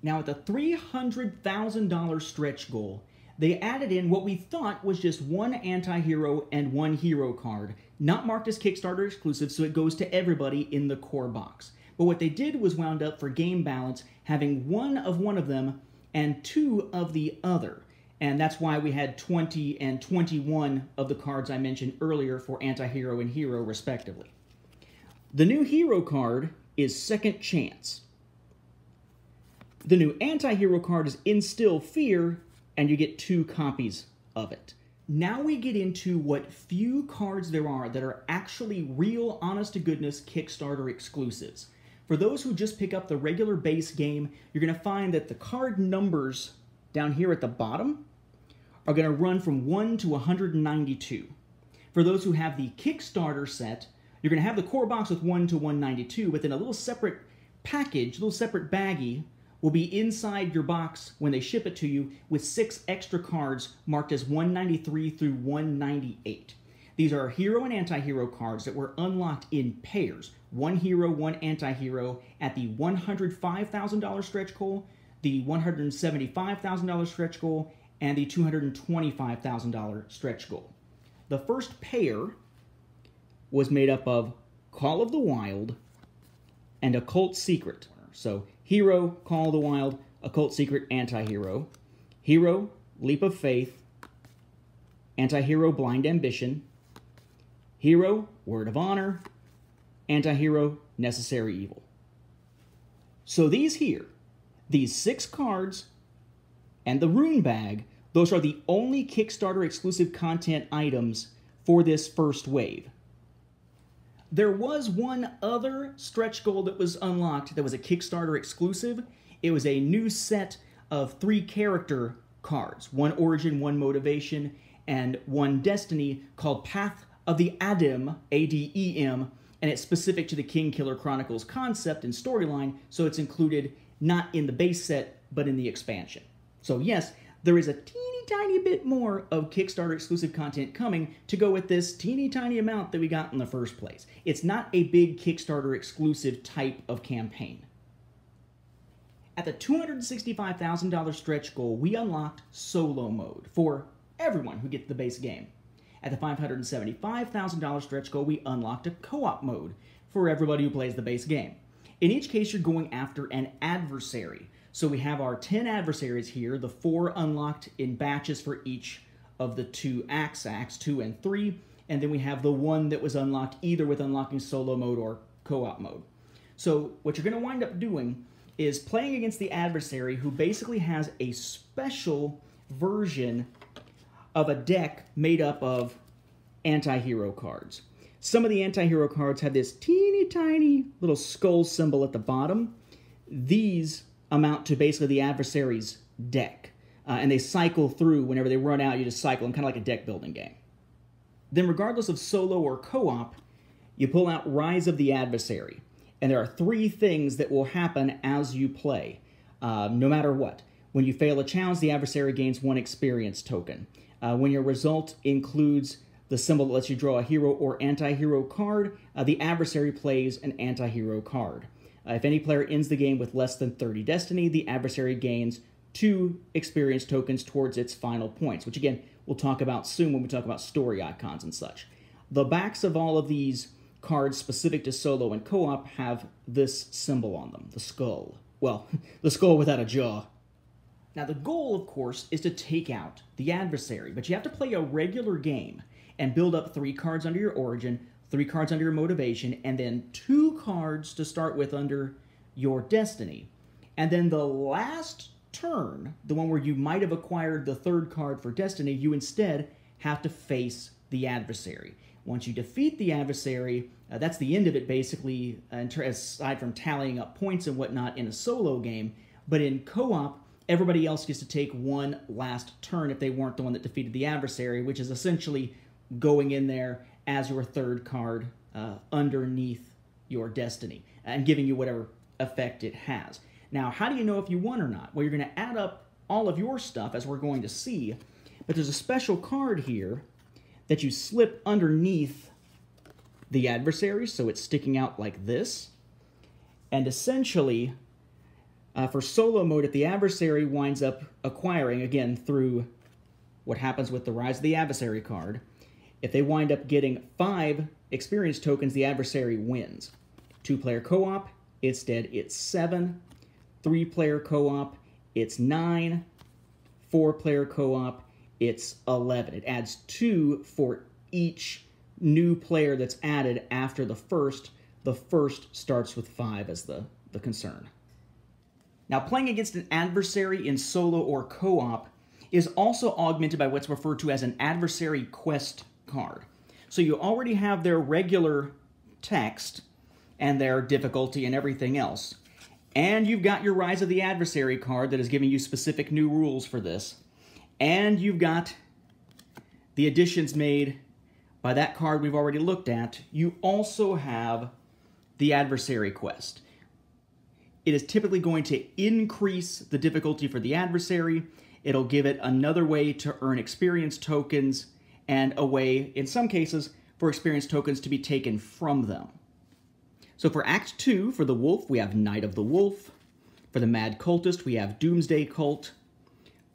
Now at the $300,000 stretch goal, they added in what we thought was just 1 anti-hero and 1 hero card, not marked as Kickstarter exclusive, so it goes to everybody in the core box. But what they did was wound up for game balance having 1 of one of them and 2 of the other. And that's why we had 20 and 21 of the cards I mentioned earlier for anti-hero and hero, respectively. The new hero card is Second Chance. The new anti-hero card is Instill Fear, and you get 2 copies of it. Now we get into what few cards there are that are actually real, honest-to-goodness Kickstarter exclusives. For those who just pick up the regular base game, you're going to find that the card numbers down here at the bottom are going to run from 1 to 192. For those who have the Kickstarter set, you're going to have the core box with 1 to 192, but then a little separate package, a little separate baggie, will be inside your box when they ship it to you with 6 extra cards marked as 193 through 198. These are hero and anti-hero cards that were unlocked in pairs. 1 hero, 1 anti-hero at the $105,000 stretch goal, the $175,000 stretch goal, and the $225,000 stretch goal. The first pair was made up of Call of the Wild and Occult Secret. So hero, Call of the Wild, Occult Secret, anti-hero. Hero, Leap of Faith. Anti-hero, Blind Ambition. Hero, Word of Honor. Anti-hero, Necessary Evil. So these here, these 6 cards and the Rune Bag, those are the only Kickstarter exclusive content items for this first wave. There was one other stretch goal that was unlocked that was a Kickstarter exclusive. It was a new set of 3 character cards, 1 Origin, 1 Motivation, and 1 Destiny, called Path of the Adem, A-D-E-M, and it's specific to the King Killer Chronicles concept and storyline, so it's included not in the base set, but in the expansion. So yes, there is a teeny tiny bit more of Kickstarter exclusive content coming to go with this teeny tiny amount that we got in the first place. It's not a big Kickstarter exclusive type of campaign. At the $265,000 stretch goal, we unlocked solo mode for everyone who gets the base game. At the $575,000 stretch goal, we unlocked a co-op mode for everybody who plays the base game. In each case, you're going after an adversary. So we have our 10 adversaries here, the 4 unlocked in batches for each of the 2 acts, Acts 2 and 3, and then we have the 1 that was unlocked either with unlocking solo mode or co-op mode. So what you're going to wind up doing is playing against the adversary, who basically has a special version of a deck made up of anti-hero cards. Some of the anti-hero cards have this teeny tiny little skull symbol at the bottom. These amount to basically the adversary's deck. And they cycle through. Whenever they run out, you just cycle them, kind of like a deck building game. Then regardless of solo or co-op, you pull out Rise of the Adversary. And there are 3 things that will happen as you play, no matter what. When you fail a challenge, the adversary gains 1 experience token. When your result includes the symbol that lets you draw a hero or anti-hero card, the adversary plays an anti-hero card. If any player ends the game with less than 30 destiny, the adversary gains 2 experience tokens towards its final points, which again, we'll talk about soon when we talk about story icons and such. The backs of all of these cards specific to solo and co-op have this symbol on them, the skull. Well, the skull without a jaw. Now, the goal, of course, is to take out the adversary, but you have to play a regular game and build up 3 cards under your origin, 3 cards under your motivation, and then 2 cards to start with under your destiny. And then the last turn, the one where you might have acquired the 3rd card for destiny, you instead have to face the adversary. Once you defeat the adversary, that's the end of it, basically, aside from tallying up points and whatnot in a solo game. But in co-op, everybody else gets to take 1 last turn if they weren't the one that defeated the adversary, which is essentially going in there as your 3rd card underneath your destiny and giving you whatever effect it has. Now, how do you know if you won or not? Well, you're going to add up all of your stuff, as we're going to see, but there's a special card here that you slip underneath the adversary, so it's sticking out like this. And essentially, for solo mode, if the adversary winds up acquiring, again, through what happens with the Rise of the Adversary card, if they wind up getting 5 experience tokens, the adversary wins. 2-player co-op, instead it's 7. 3-player co-op, it's 9. 4-player co-op, it's 11. It adds 2 for each new player that's added after the first. The first starts with 5 as the concern. Now, playing against an adversary in solo or co-op is also augmented by what's referred to as an adversary quest card. So you already have their regular text and their difficulty and everything else. And you've got your Rise of the Adversary card that is giving you specific new rules for this. And you've got the additions made by that card we've already looked at. You also have the Adversary quest. It is typically going to increase the difficulty for the adversary. It'll give it another way to earn experience tokens and a way, in some cases, for experience tokens to be taken from them. So for Act 2, for the Wolf, we have Knight of the Wolf. For the Mad Cultist, we have Doomsday Cult.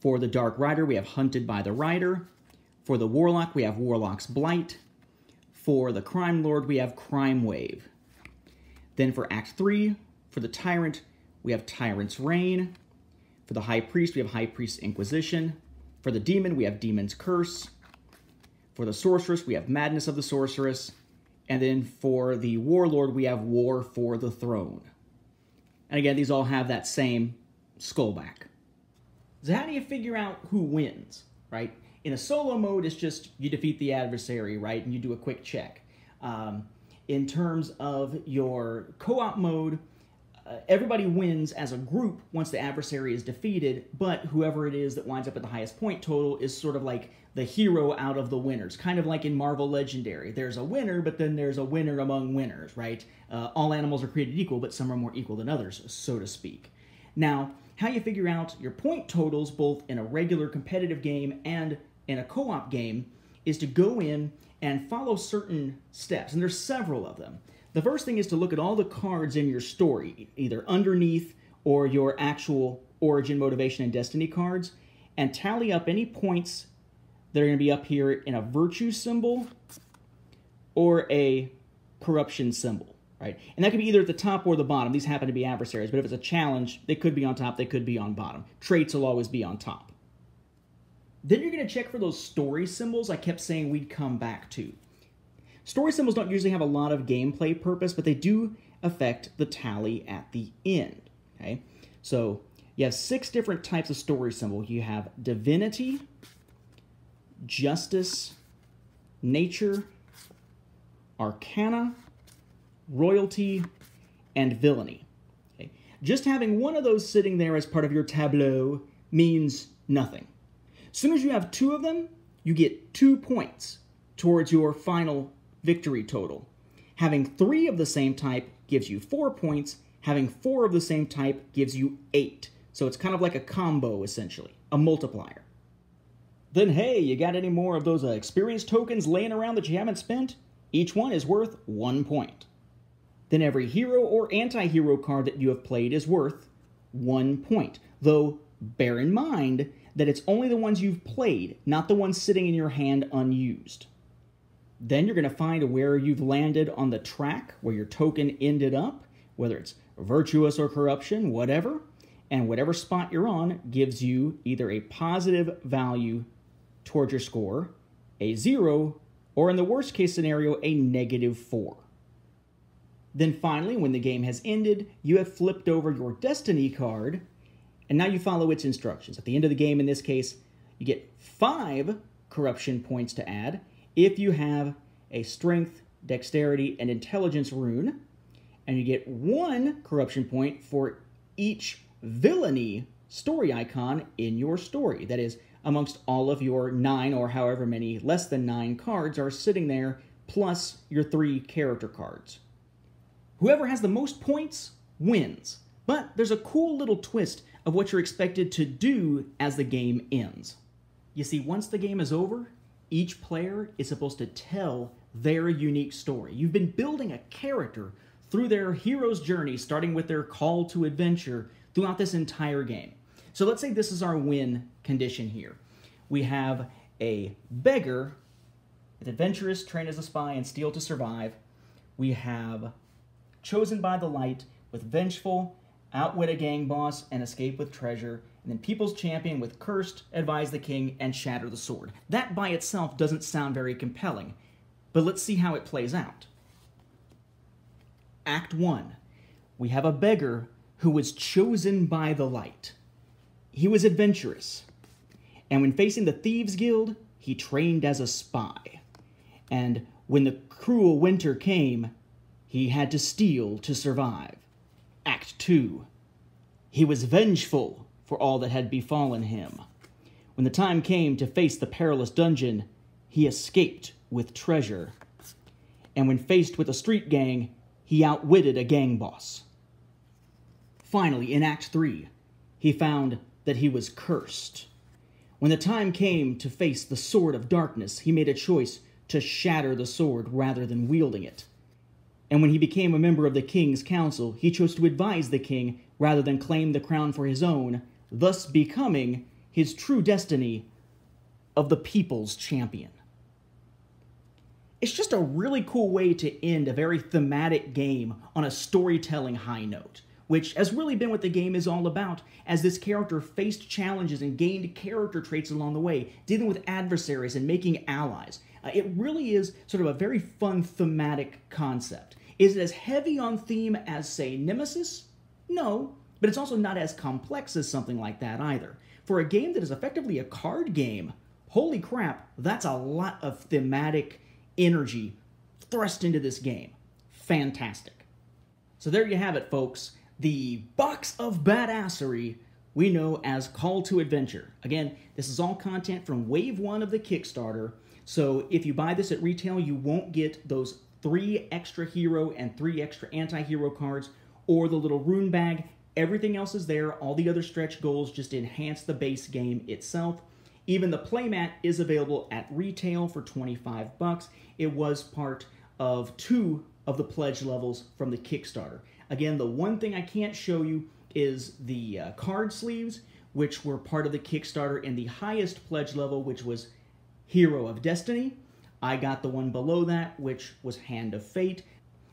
For the Dark Rider, we have Hunted by the Rider. For the Warlock, we have Warlock's Blight. For the Crime Lord, we have Crime Wave. Then for Act 3, for the Tyrant, we have Tyrant's Reign. For the High Priest, we have High Priest's Inquisition. For the Demon, we have Demon's Curse. For the Sorceress, we have Madness of the Sorceress. And then for the Warlord, we have War for the Throne. And again, these all have that same skull back. So how do you figure out who wins, right? In a solo mode, it's just you defeat the adversary, right? And you do a quick check. In terms of your co-op mode, everybody wins as a group once the adversary is defeated, but whoever it is that winds up at the highest point total is sort of like the hero out of the winners, kind of like in Marvel Legendary. There's a winner, but then there's a winner among winners, right? All animals are created equal, but some are more equal than others, so to speak. Now, how you figure out your point totals, both in a regular competitive game and in a co-op game, is to go in and follow certain steps, and there's several of them. The first thing is to look at all the cards in your story, either underneath or your actual origin, motivation, and destiny cards, and tally up any points that are going to be up here in a virtue symbol or a corruption symbol, right? And that could be either at the top or the bottom. These happen to be adversaries, but if it's a challenge, they could be on top, they could be on bottom. Traits will always be on top. Then you're going to check for those story symbols I kept saying we'd come back to. Story symbols don't usually have a lot of gameplay purpose, but they do affect the tally at the end, okay? So you have 6 different types of story symbol. You have divinity, justice, nature, Arcana, Royalty, and Villainy. Okay. Just having one of those sitting there as part of your tableau means nothing. As soon as you have 2 of them, you get 2 points towards your final victory total. Having 3 of the same type gives you 4 points. Having 4 of the same type gives you 8. So it's kind of like a combo, essentially, a multiplier. Then hey, you got any more of those experience tokens laying around that you haven't spent? Each one is worth 1 point. Then every hero or anti-hero card that you have played is worth 1 point. Though, bear in mind that it's only the ones you've played, not the ones sitting in your hand unused. Then you're going to find where you've landed on the track, where your token ended up, whether it's virtuous or corruption, whatever, and whatever spot you're on gives you either a positive value towards your score, a 0, or in the worst case scenario, a -4. Then finally, when the game has ended, you have flipped over your destiny card, and now you follow its instructions. At the end of the game, in this case, you get 5 corruption points to add if you have a strength, dexterity, and intelligence rune, and you get 1 corruption point for each villainy story icon in your story. That is, amongst all of your 9 or however many less than 9 cards are sitting there, plus your 3 character cards. Whoever has the most points wins, but there's a cool little twist of what you're expected to do as the game ends. You see, once the game is over, each player is supposed to tell their unique story. You've been building a character through their hero's journey, starting with their call to adventure throughout this entire game. So let's say this is our win condition here. We have a beggar, an adventurous, trained as a spy, and steal to survive. We have chosen by the light, with vengeful, outwit a gang boss, and escape with treasure. And then people's champion with cursed, advise the king, and shatter the sword. That by itself doesn't sound very compelling, but let's see how it plays out. Act 1. We have a beggar who was chosen by the light. He was adventurous, and when facing the Thieves Guild, he trained as a spy. And when the cruel winter came, he had to steal to survive. Act 2. He was vengeful for all that had befallen him. When the time came to face the perilous dungeon, he escaped with treasure. And when faced with a street gang, he outwitted a gang boss. Finally, in Act 3, he found that he was cursed. When the time came to face the sword of darkness, he made a choice to shatter the sword rather than wielding it. And when he became a member of the king's council, he chose to advise the king rather than claim the crown for his own, thus becoming his true destiny of the people's champion. It's just a really cool way to end a very thematic game on a storytelling high note, which has really been what the game is all about, as this character faced challenges and gained character traits along the way, dealing with adversaries and making allies. It really is sort of a very fun thematic concept. Is it as heavy on theme as, say, Nemesis? No, but it's also not as complex as something like that either. For a game that is effectively a card game, holy crap, that's a lot of thematic energy thrust into this game. Fantastic. So there you have it, folks. The box of badassery we know as Call to Adventure. Again, this is all content from Wave 1 of the Kickstarter, so if you buy this at retail, you won't get those 3 extra hero and 3 extra anti-hero cards or the little rune bag. Everything else is there. All the other stretch goals just enhance the base game itself. Even the playmat is available at retail for 25 bucks. It was part of 2 of the pledge levels from the Kickstarter. Again, the one thing I can't show you is the card sleeves, which were part of the Kickstarter in the highest pledge level, which was Hero of Destiny. I got the one below that, which was Hand of Fate.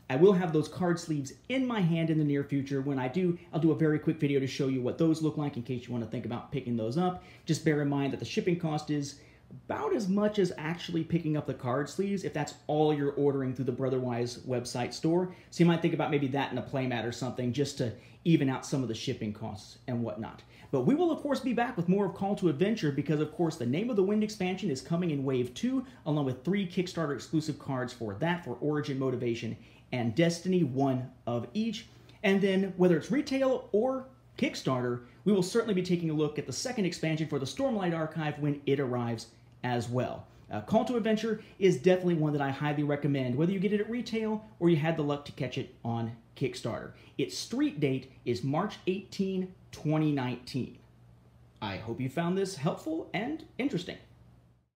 I will have those card sleeves in my hand in the near future. When I do, I'll do a very quick video to show you what those look like in case you want to think about picking those up. Just bear in mind that the shipping cost is about as much as actually picking up the card sleeves if that's all you're ordering through the Brotherwise website store. So you might think about maybe that in a playmat or something just to even out some of the shipping costs and whatnot. But we will, of course, be back with more of Call to Adventure because, of course, the Name of the Wind expansion is coming in Wave 2, along with 3 Kickstarter exclusive cards for that, for Origin, Motivation, and Destiny, 1 of each. And then, whether it's retail or Kickstarter, we will certainly be taking a look at the second expansion for the Stormlight Archive when it arrives as well. Call to Adventure is definitely one that I highly recommend, whether you get it at retail or you had the luck to catch it on Kickstarter. Its street date is March 18, 2019. I hope you found this helpful and interesting.